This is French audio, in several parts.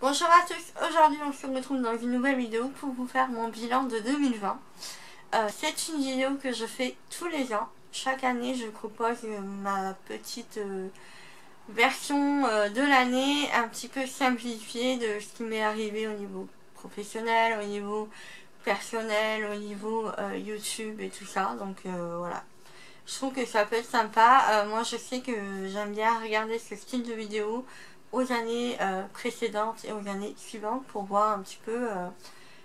Bonjour à tous, aujourd'hui on se retrouve dans une nouvelle vidéo pour vous faire mon bilan de 2020. C'est une vidéo que je fais tous les ans. Chaque année je propose ma petite version de l'année, un petit peu simplifiée de ce qui m'est arrivé au niveau professionnel, au niveau personnel, au niveau YouTube et tout ça. Donc voilà. Je trouve que ça peut être sympa. Moi je sais que j'aime bien regarder ce style de vidéo aux années précédentes et aux années suivantes pour voir un petit peu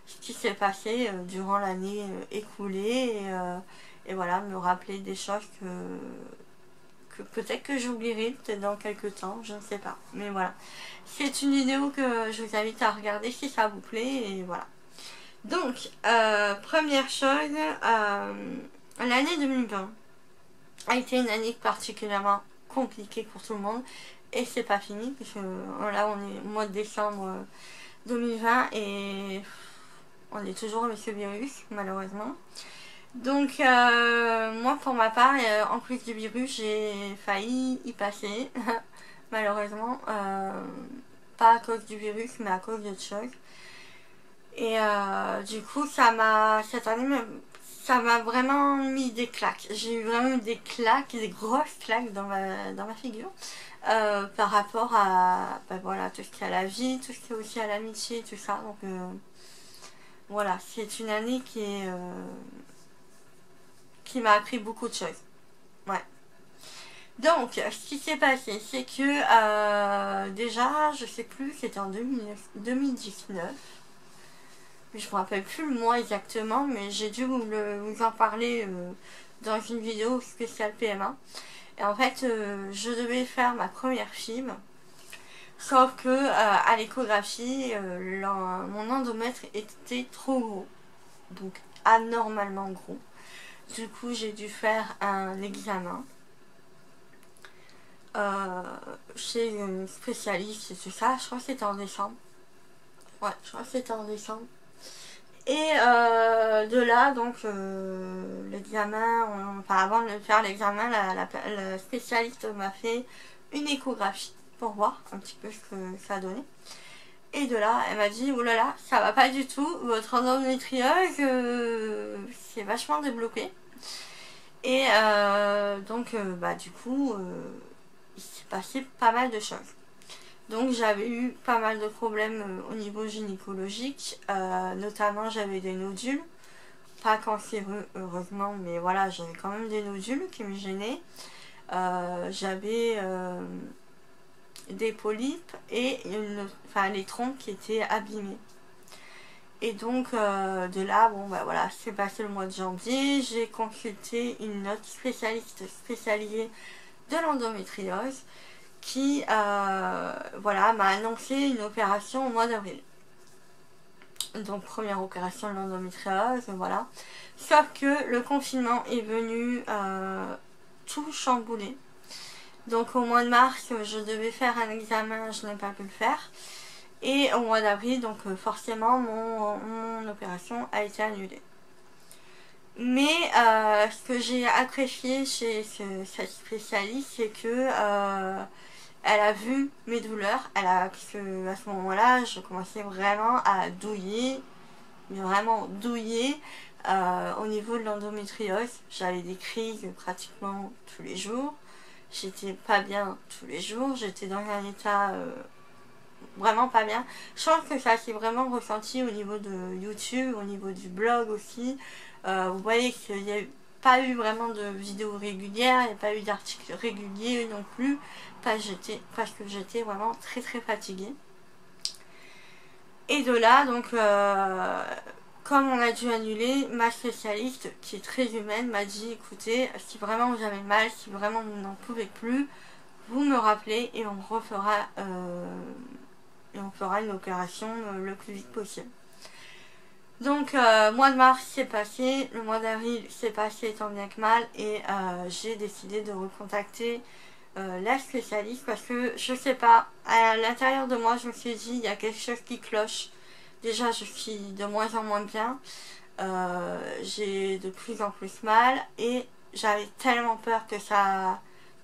ce qui s'est passé durant l'année écoulée et voilà, me rappeler des choses que peut-être que j'oublierai peut-être dans quelques temps, je ne sais pas, mais voilà, c'est une vidéo que je vous invite à regarder si ça vous plaît et voilà. Donc première chose, l'année 2020 a été une année particulièrement compliquée pour tout le monde. Et c'est pas fini, parce que là on est au mois de décembre 2020 et on est toujours avec ce virus, malheureusement. Donc moi pour ma part, en plus du virus, j'ai failli y passer, malheureusement. Pas à cause du virus, mais à cause d'autres choses. Et du coup, cette année, ça m'a vraiment mis des claques. J'ai eu vraiment des claques, des grosses claques dans ma figure. Par rapport à voilà, tout ce qui est à la vie, tout ce qui est aussi à l'amitié, tout ça. Donc voilà, c'est une année qui m'a appris beaucoup de choses. Ouais. Donc, ce qui s'est passé, c'est que déjà, je sais plus, c'était en 2019. Je me rappelle plus le mois exactement, mais j'ai dû vous en parler dans une vidéo spéciale PMA. Et en fait, je devais faire ma première FIV, sauf que à l'échographie, mon endomètre était trop gros, donc anormalement gros. Du coup, j'ai dû faire un examen chez une spécialiste et tout ça. Je crois que c'était en décembre. Ouais, je crois que c'était en décembre. Et de là, donc, l'examen, enfin avant de faire l'examen, la spécialiste m'a fait une échographie pour voir un petit peu ce que ça donnait. Et de là, elle m'a dit, oh là là, ça va pas du tout, votre endométriose, c'est vachement développé. Et donc, du coup, il s'est passé pas mal de choses. Donc j'avais eu pas mal de problèmes au niveau gynécologique, notamment j'avais des nodules, pas cancéreux heureusement, mais voilà, j'avais quand même des nodules qui me gênaient. J'avais des polypes et les trompes qui étaient abîmées. Et donc de là, bon bah voilà, c'est passé le mois de janvier, j'ai consulté une autre spécialiste spécialisée de l'endométriose qui voilà, m'a annoncé une opération au mois d'avril. Donc première opération de l'endométriose, voilà. Sauf que le confinement est venu tout chambouler. Donc au mois de mars, je devais faire un examen, je n'ai pas pu le faire. Et au mois d'avril, donc forcément, mon opération a été annulée. Mais ce que j'ai apprécié chez cette spécialiste, c'est que elle a vu mes douleurs, parce que à ce moment-là, je commençais vraiment à douiller, mais vraiment douiller au niveau de l'endométriose. J'avais des crises pratiquement tous les jours, j'étais pas bien tous les jours, j'étais dans un état vraiment pas bien. Je pense que ça s'est vraiment ressenti au niveau de YouTube, au niveau du blog aussi. Vous voyez qu'il n'y a pas eu vraiment de vidéos régulières, il n'y a pas eu d'articles réguliers non plus, parce que j'étais vraiment très très fatiguée. Et de là, donc, comme on a dû annuler, ma spécialiste, qui est très humaine, m'a dit, écoutez, si vraiment vous avez mal, si vraiment vous n'en pouvez plus, vous me rappelez et on refera une opération le plus vite possible. Donc mois de mars c'est passé, le mois d'avril c'est passé tant bien que mal et j'ai décidé de recontacter la spécialiste parce que je sais pas, à l'intérieur de moi je me suis dit il y a quelque chose qui cloche. Déjà je suis de moins en moins bien, j'ai de plus en plus mal et j'avais tellement peur que ça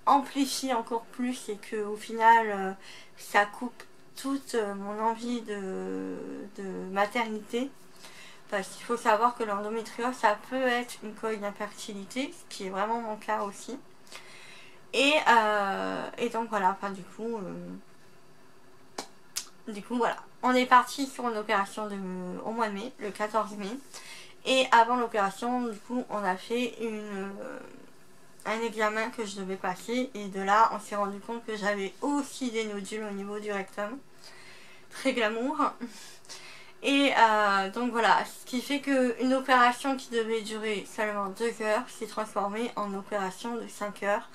amplifie encore plus et que au final ça coupe toute mon envie de maternité. Parce qu'il faut savoir que l'endométriose, ça peut être une cause d'infertilité, ce qui est vraiment mon cas aussi. Et donc voilà, enfin du coup voilà. On est parti sur une opération au mois de mai, le 14 mai. Et avant l'opération, du coup, on a fait un examen que je devais passer. Et de là, on s'est rendu compte que j'avais aussi des nodules au niveau du rectum. Très glamour. Et donc voilà, ce qui fait qu'une opération qui devait durer seulement 2 heures s'est transformée en opération de 5 heures.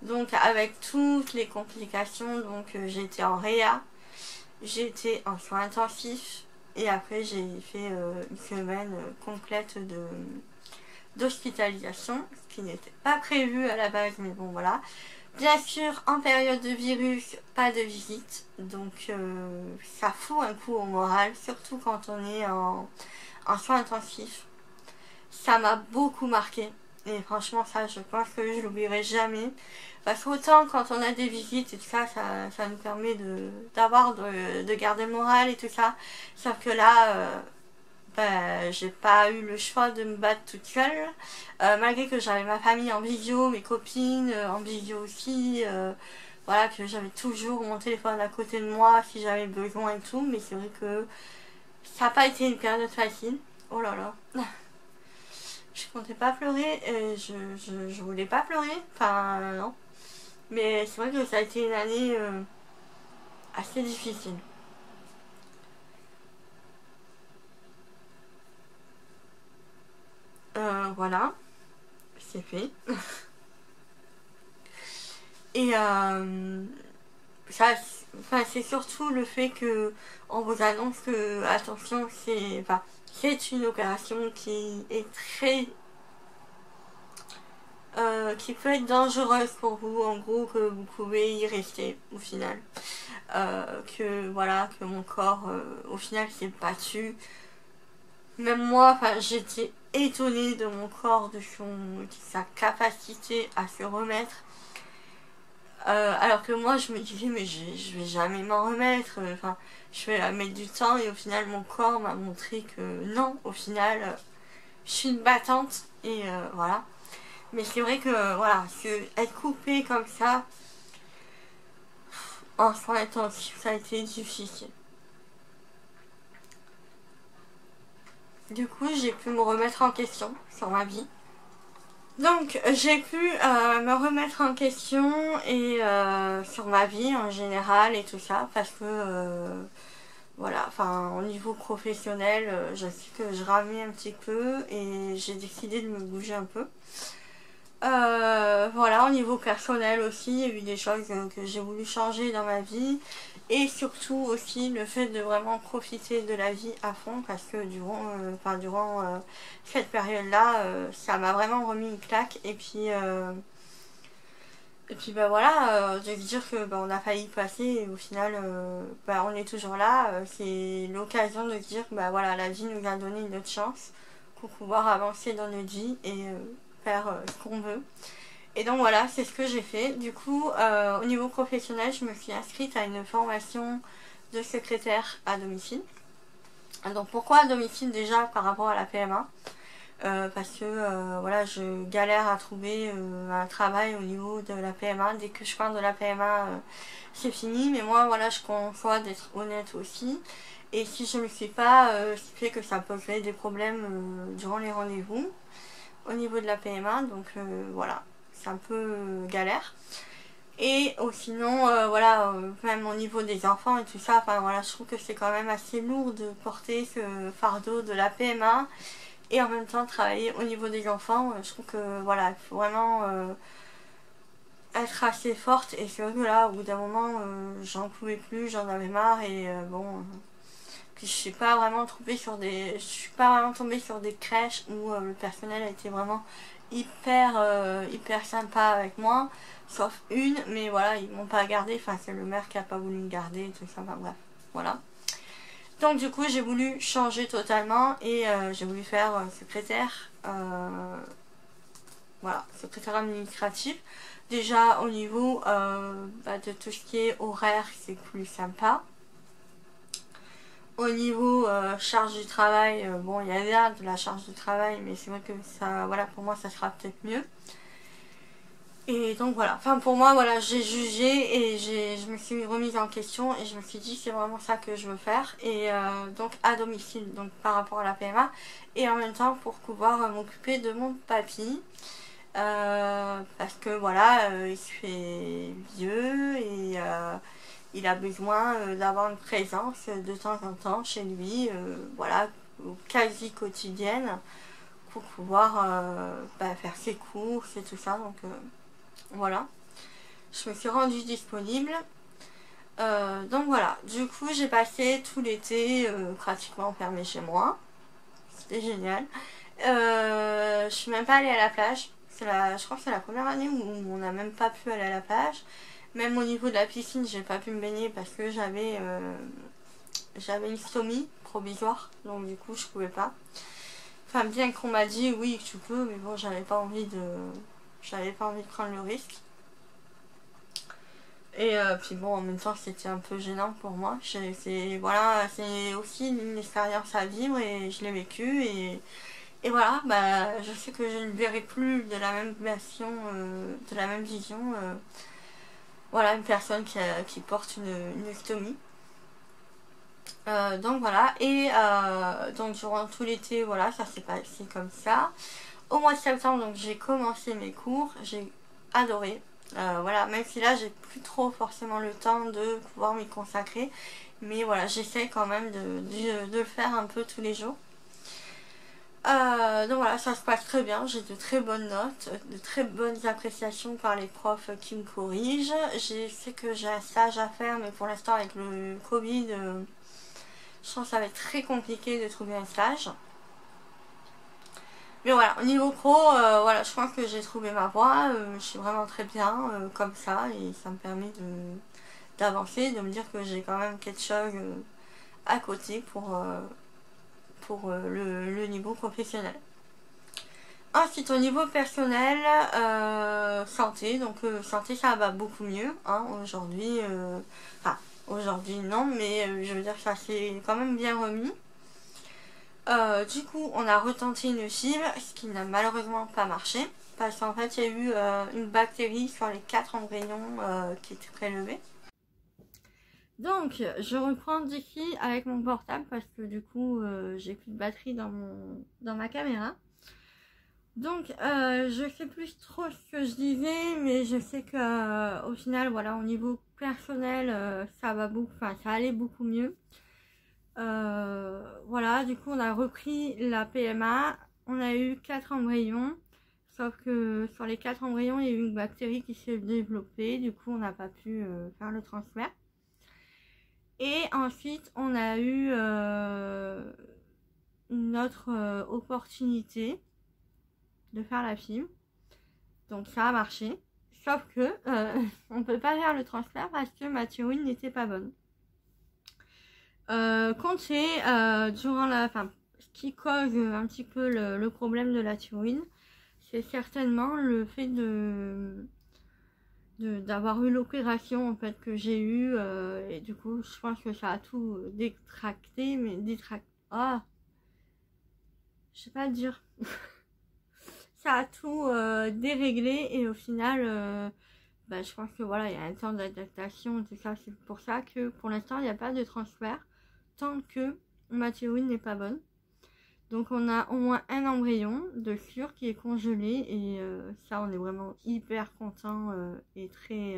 Donc avec toutes les complications, donc j'ai été en réa, j'ai été en soins intensifs et après j'ai fait une semaine complète d'hospitalisation, ce qui n'était pas prévu à la base, mais bon voilà. Bien sûr, en période de virus, pas de visite, donc ça fout un coup au moral, surtout quand on est en soins intensifs. Ça m'a beaucoup marqué, et franchement ça je pense que je l'oublierai jamais. Parce qu'autant quand on a des visites et tout ça, ça nous permet de garder le moral et tout ça. Sauf que là, j'ai pas eu le choix de me battre toute seule. Malgré que j'avais ma famille en visio, mes copines en visio aussi. Voilà, que j'avais toujours mon téléphone à côté de moi si j'avais besoin et tout. Mais c'est vrai que ça n'a pas été une période facile. Oh là là. Je comptais pas pleurer. Je voulais pas pleurer. Enfin, non. Mais c'est vrai que ça a été une année assez difficile. Voilà, c'est fait. Et ça, enfin, c'est surtout le fait que on vous annonce que, attention, c'est une opération qui est très qui peut être dangereuse pour vous, en gros, que vous pouvez y rester au final. Que voilà, que mon corps au final s'est battu. Même moi, enfin, j'étais étonnée de mon corps, de sa capacité à se remettre. Alors que moi, je me disais, mais je vais jamais m'en remettre. Enfin, je vais la mettre du temps et au final, mon corps m'a montré que non, au final, je suis une battante et voilà. Mais c'est vrai que voilà, être coupée comme ça, en soins intensifs, ça a été difficile. Du coup, j'ai pu me remettre en question sur ma vie. Donc, j'ai pu me remettre en question et sur ma vie en général et tout ça, parce que voilà, enfin, au niveau professionnel, je sais que je ramais un petit peu et j'ai décidé de me bouger un peu. Voilà, au niveau personnel aussi, il y a eu des choses que j'ai voulu changer dans ma vie. Et surtout aussi le fait de vraiment profiter de la vie à fond parce que durant cette période-là, ça m'a vraiment remis une claque. Et puis bah voilà, de se dire que bah, on a failli passer et au final bah, on est toujours là. C'est l'occasion de se dire bah voilà, la vie nous a donné une autre chance pour pouvoir avancer dans notre vie et faire ce qu'on veut. Et donc voilà, c'est ce que j'ai fait. Du coup, au niveau professionnel, je me suis inscrite à une formation de secrétaire à domicile. Donc pourquoi à domicile déjà par rapport à la PMA parce que voilà, je galère à trouver un travail au niveau de la PMA. Dès que je parle de la PMA, c'est fini. Mais moi, voilà, je conçois d'être honnête aussi. Et si je ne le suis pas, ce qui fait que ça peut créer des problèmes durant les rendez-vous au niveau de la PMA. Donc voilà, c'est un peu galère. Et sinon, voilà, même au niveau des enfants et tout ça, enfin voilà, je trouve que c'est quand même assez lourd de porter ce fardeau de la PMA et en même temps travailler au niveau des enfants. Je trouve que voilà, il faut vraiment être assez forte. Et c'est vrai que là, au bout d'un moment, j'en pouvais plus, j'en avais marre et bon. Puis je suis pas vraiment tombée sur des crèches où le personnel a été vraiment hyper sympa avec moi, sauf une, mais voilà, ils m'ont pas gardé, enfin c'est le maire qui a pas voulu me garder et tout ça, enfin bref, voilà. Donc du coup j'ai voulu changer totalement et j'ai voulu faire secrétaire, voilà, secrétaire administratif. Déjà au niveau de tout ce qui est horaire, c'est plus sympa. Au niveau charge du travail, bon, il y a déjà de la charge de travail, mais c'est vrai que ça, voilà, pour moi, ça sera peut-être mieux. Et donc voilà, enfin pour moi, voilà, j'ai jugé et je me suis remise en question et je me suis dit c'est vraiment ça que je veux faire. Et donc à domicile, donc par rapport à la PMA, et en même temps pour pouvoir m'occuper de mon papy. Parce que voilà, il se fait vieux et il a besoin d'avoir une présence de temps en temps chez lui, voilà, quasi quotidienne, pour pouvoir faire ses courses et tout ça. Donc voilà, je me suis rendue disponible. Donc voilà, du coup j'ai passé tout l'été pratiquement enfermée chez moi. C'était génial. Je suis même pas allée à la plage. Je crois que c'est la première année où on n'a même pas pu aller à la plage. Même au niveau de la piscine, j'ai pas pu me baigner parce que j'avais une stomie provisoire. Donc du coup, je pouvais pas. Enfin, bien qu'on m'a dit oui, tu peux, mais bon, j'avais pas envie de prendre le risque. Et puis bon, en même temps, c'était un peu gênant pour moi. Voilà, c'est aussi une expérience à vivre et je l'ai vécue. Et voilà, bah, je sais que je ne verrai plus de la même version, de la même vision. Voilà, une personne qui porte une stomie. Donc voilà, et donc durant tout l'été, voilà, ça s'est passé comme ça. Au mois de septembre, donc j'ai commencé mes cours, j'ai adoré. Voilà, même si là j'ai plus trop forcément le temps de pouvoir m'y consacrer, mais voilà, j'essaie quand même de le faire un peu tous les jours. Donc voilà, ça se passe très bien, j'ai de très bonnes notes, de très bonnes appréciations par les profs qui me corrigent. Je sais que j'ai un stage à faire, mais pour l'instant avec le Covid, je pense que ça va être très compliqué de trouver un stage. Mais voilà, au niveau pro, voilà, je pense que j'ai trouvé ma voie, je suis vraiment très bien comme ça et ça me permet d'avancer, de me dire que j'ai quand même quelque chose à côté pour le niveau professionnel. Ensuite, au niveau personnel, santé, donc santé ça va beaucoup mieux hein, aujourd'hui. Enfin, aujourd'hui non, mais je veux dire que ça s'est quand même bien remis. Du coup, on a retenté une fibre, ce qui n'a malheureusement pas marché, parce qu'en fait, il y a eu une bactérie sur les 4 embryons qui étaient prélevés. Donc, je reprends d'ici avec mon portable parce que du coup, j'ai plus de batterie dans ma caméra. Donc, je sais plus trop ce que je disais, mais je sais que au final, voilà, au niveau personnel, ça allait beaucoup mieux. Voilà, du coup, on a repris la PMA. On a eu 4 embryons, sauf que sur les 4 embryons, il y a eu une bactérie qui s'est développée. Du coup, on n'a pas pu faire le transfert. Et ensuite, on a eu une autre opportunité de faire la fibre. Donc ça a marché. Sauf que on ne peut pas faire le transfert parce que ma thyroïde n'était pas bonne. Comptez durant ce qui cause un petit peu le problème de la thyroïde, c'est certainement le fait d'avoir eu l'opération en fait que j'ai eu et du coup je pense que ça a tout détracté, mais je sais pas le dire. Ça a tout déréglé et au final je pense que voilà, il y a un temps d'adaptation et tout ça. C'est pour ça que pour l'instant il n'y a pas de transfert tant que ma thyroïde n'est pas bonne. Donc on a au moins un embryon de sûr qui est congelé et ça on est vraiment hyper content et très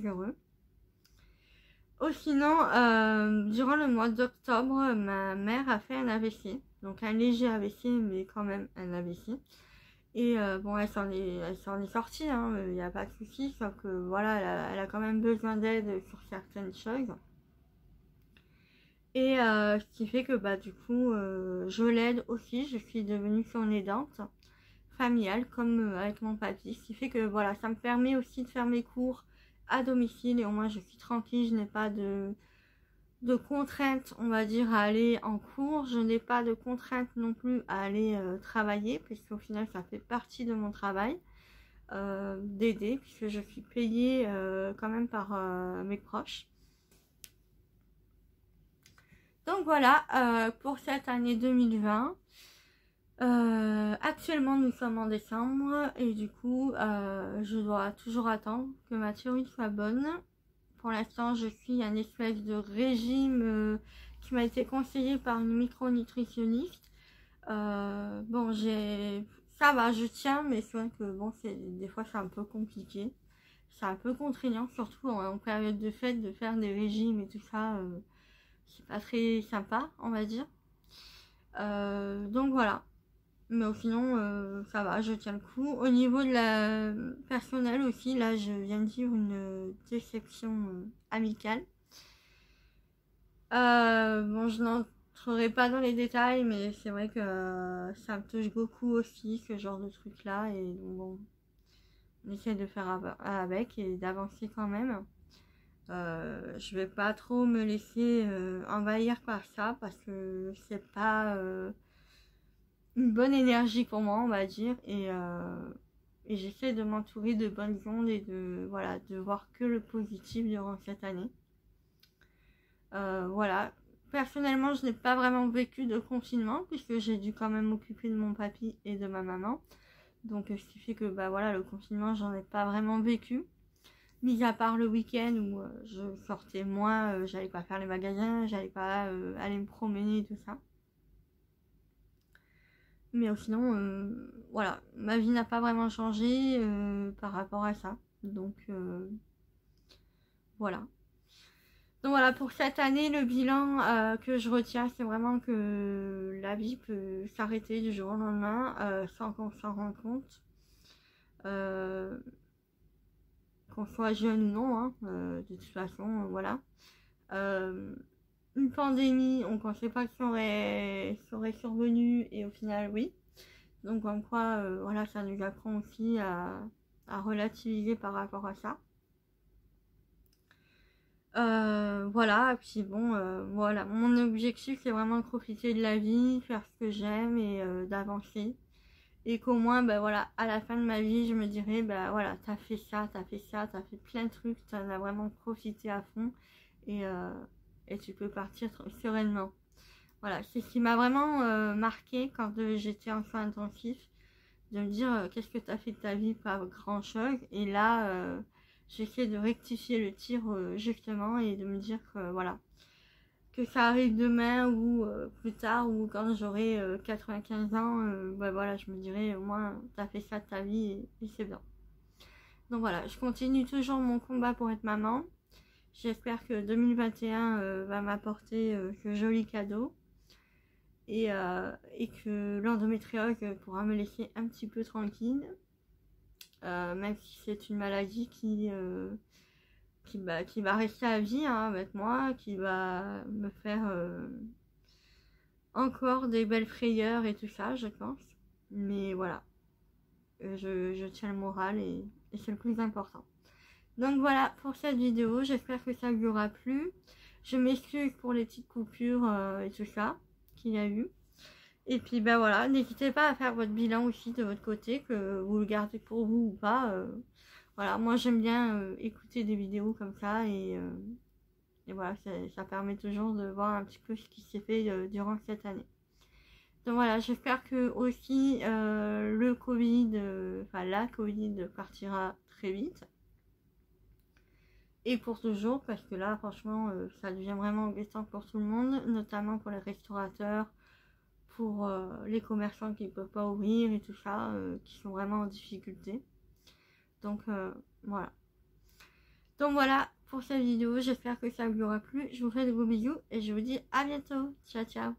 heureux. Sinon, durant le mois d'octobre, ma mère a fait un AVC, donc un léger AVC mais quand même un AVC. Et bon, elle s'en est sortie, hein, il n'y a pas de souci, sauf que voilà, elle a quand même besoin d'aide sur certaines choses. Et ce qui fait que du coup, je l'aide aussi, je suis devenue son aidante familiale, comme avec mon papy. Ce qui fait que voilà, ça me permet aussi de faire mes cours à domicile et au moins je suis tranquille, je n'ai pas de contraintes, on va dire, à aller en cours. Je n'ai pas de contraintes non plus à aller travailler, puisqu'au final, ça fait partie de mon travail d'aider, puisque je suis payée quand même par mes proches. Donc voilà, pour cette année 2020. Actuellement nous sommes en décembre et du coup je dois toujours attendre que ma thyroïde soit bonne. Pour l'instant je suis un espèce de régime qui m'a été conseillé par une micronutritionniste. Bon ça va, je tiens, mais c'est vrai que bon des fois c'est un peu compliqué. C'est un peu contraignant, surtout en période de fête, de faire des régimes et tout ça. C'est pas très sympa, on va dire. Donc voilà. Mais sinon, ça va, je tiens le coup. Au niveau de la personnelle aussi, là, je viens de vivre une déception amicale. Bon, je n'entrerai pas dans les détails, mais c'est vrai que ça me touche beaucoup aussi, ce genre de truc-là. Et donc, bon, on essaie de faire avec et d'avancer quand même. Je vais pas trop me laisser envahir par ça parce que c'est pas une bonne énergie pour moi, on va dire, et j'essaie de m'entourer de bonnes ondes et de voilà, de voir que le positif durant cette année. Voilà, personnellement je n'ai pas vraiment vécu de confinement puisque j'ai dû quand même m'occuper de mon papy et de ma maman, donc ce qui fait que bah voilà, le confinement j'en ai pas vraiment vécu, mis à part le week-end où je sortais moins, j'allais pas faire les magasins, j'allais pas aller me promener et tout ça. Mais sinon, voilà, ma vie n'a pas vraiment changé par rapport à ça. Donc, voilà. Donc voilà, pour cette année, le bilan que je retiens, c'est vraiment que la vie peut s'arrêter du jour au lendemain sans qu'on s'en rende compte. Qu'on soit jeune ou non, hein, de toute façon, voilà. Une pandémie, on ne pensait pas que ça aurait survenu et au final, oui. Donc comme quoi, voilà, ça nous apprend aussi à relativiser par rapport à ça. Voilà, et puis bon, voilà, mon objectif c'est vraiment de profiter de la vie, faire ce que j'aime et d'avancer. Et qu'au moins, bah voilà, à la fin de ma vie, je me dirais, bah voilà, t'as fait ça, t'as fait ça, t'as fait plein de trucs, t'en as vraiment profité à fond et tu peux partir sereinement. Voilà, c'est ce qui m'a vraiment marqué quand j'étais en soins intensifs, de me dire qu'est-ce que tu as fait de ta vie, pas grand chose. Et là, j'essaie de rectifier le tir justement et de me dire que voilà, que ça arrive demain ou plus tard ou quand j'aurai 95 ans, bah voilà, je me dirais au moins tu as fait ça de ta vie et c'est bien. Donc voilà, je continue toujours mon combat pour être maman. J'espère que 2021 va m'apporter ce joli cadeau. Et que l'endométriose pourra me laisser un petit peu tranquille, même si c'est une maladie qui va rester à vie hein, avec moi, qui va me faire encore des belles frayeurs et tout ça, je pense. Mais voilà, je tiens le moral et c'est le plus important. Donc voilà pour cette vidéo, j'espère que ça vous aura plu. Je m'excuse pour les petites coupures et tout ça qu'il y a eu. Et puis ben voilà, n'hésitez pas à faire votre bilan aussi de votre côté, que vous le gardez pour vous ou pas. Voilà, moi j'aime bien écouter des vidéos comme ça et voilà, ça permet toujours de voir un petit peu ce qui s'est fait durant cette année. Donc voilà, j'espère que aussi le Covid, la Covid partira très vite. Et pour toujours, parce que là franchement ça devient vraiment embêtant pour tout le monde, notamment pour les restaurateurs, pour les commerçants qui ne peuvent pas ouvrir et tout ça, qui sont vraiment en difficulté. Donc voilà. Donc voilà pour cette vidéo, j'espère que ça vous aura plu. Je vous fais de gros bisous et je vous dis à bientôt. Ciao ciao.